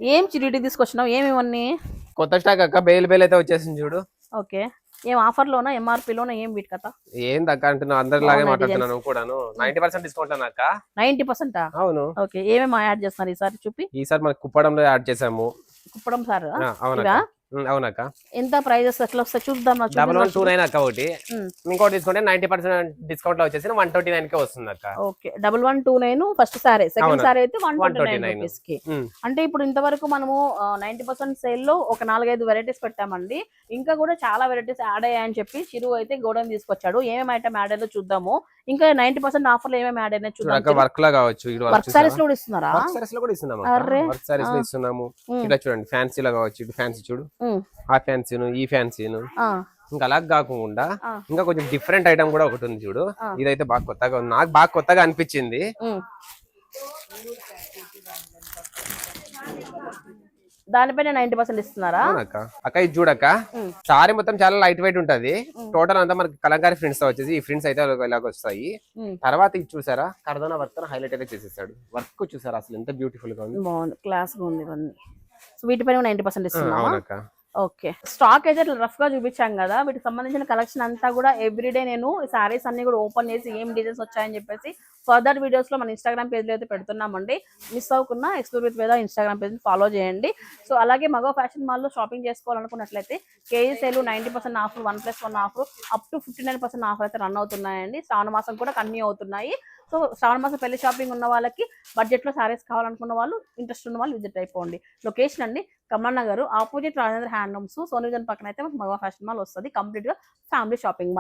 ఏం చిరిటి తీసుకొచ్చినావు ఏమేమన్నీ? కొత్త స్టాక్ అక్క, బేల్ అయితే వచ్చేసింది చూడు. ఓకే. ఏం ఆఫర్లోనా ఎంఆర్పీలోనా ఏం వీటి కథ? ఏం దక్క అంటున్నావు, అందరిలాగే మాట్లాడుతున్నాను కూడాను. 90% డిస్కౌంట్ అక్క. 90%? అవును. ఓకే. ఏమేమి యాడ్ చేస్తున్నారు ఈసారి చూపి. ఈసారి మనకి కుప్పడంలో యాడ్ చేసాము. కుప్పడం సార్ అవునక్క. అవునక్క. ఎంత ప్రైజెస్ ఎట్లా వస్తాయి చూద్దాం. 1129 అక్క ఒకటి. ఇంకోటి తీసుకుంటే 90% డిస్కౌంట్ లో వచ్చేసి 129 కే వస్తుంది అక్క. Okay. 1129 first sorry, second sorry అయితే 129 రూపీస్ కి. అంటే ఇప్పుడు ఇంతవరకు మనము 90% సేల్ లో ఒక 4-5 వెరైటీస్ పెట్టామండి. ఇంకా కూడా చాలా వెరైటీస్ యాడ్ అయ్యాయని చెప్పి చిరు అయితే గోడౌన్ తీసుకొచ్చాడు. ఏమేమి ఐటమ్ యాడ్ అయ్యో చూద్దాము. ఇంకా 90% ఆఫర్లు ఏమేమి యాడ్ అయినా చూద్దాం. వర్క్ లా కావచ్చు, వర్క్ సారీస్ లో కూడా ఇస్తున్నారా? వర్క్ సారీస్ లో కూడా ఇస్తున్నాము. వర్క్ సారీస్ లో ఇస్తున్నాము. ఇలా చూడండి, ఫ్యాన్సీ లా కావచ్చు. ఇటు ఫ్యాన్సీ చూడు, ఆ ఫ్యాన్సీను ఈ ఫ్యాన్సీను. ఇంకా అలా కాకుండా ఇంకా కొంచెం డిఫరెంట్ ఐటమ్ కూడా ఒకటి ఉంది చూడు. ఇదైతే బాగా కొత్తగా ఉంది, నాకు బాగా కొత్తగా అనిపించింది. దానిపైన 90% ఇస్తున్నారా అక్క? ఇది చూడక్క, సారీ మొత్తం చాలా లైట్ వెయిట్ ఉంటది. టోటల్ అంతా మనకి కలంకారీ ప్రింట్స్ తో వచ్చేసి ఈ ప్రింట్స్ అయితే ఇలాగ వస్తాయి. తర్వాత ఇది చూసారా, కర్దనా వర్క్ హైలైట్ అయితే చేసేసాడు. వర్క్ చూసారా అసలు ఎంత బ్యూటిఫుల్ గా ఉంది, బాగుంది, క్లాస్ గా ఉంది ఇవన్నీ. సో వీటిపైన 90% ఇస్తున్నారా? ఓకే. స్టాక్ అయితే రఫ్ గా చూపించాం కదా, వీటికి సంబంధించిన కలెక్షన్ అంతా కూడా ఎవ్రీడే నేను ఈ సారీస్ అన్ని కూడా ఓపెన్ చేసి ఏం డిజైన్స్ వచ్చాయని చెప్పేసి ఫర్దర్ వీడియోస్ లో మన ఇన్స్టాగ్రామ్ పేజ్ లో అయితే పెడుతున్నామండి. మిస్ అవ్వకుండా explore with Veda Instagram page follow చేయండి. సో అలాగే మగ ఫ్యాషన్ మాల్ లో షాపింగ్ చేసుకోవాలనుకున్నట్లయితే KG sale 90% offer, 1+1 offer, up to 59% offer అయితే రన్ అవుతున్నాయండి. శ్రావణ మాసం కూడా కంటిన్యూ అవుతున్నాయి. సో శ్రావణ మాసం పెళ్లి షాపింగ్ ఉన్న వాళ్ళకి, బడ్జెట్ లో సారీస్ కావాలనుకున్న వాళ్ళు, ఇంట్రెస్ట్ ఉన్న వాళ్ళు విజిట్ అయిపోండి. లొకేషన్ అండి కమలా నగర్, ఆపోజిట్ రాజేంద్ర హ్యాండ్లూమ్స్, సోనిజన్ పక్కన అయితే మగ ఫ్యాషన్ మాల్ వస్తుంది. కంప్లీట్ గా ఫ్యామిలీ షాపింగ్ మాల్.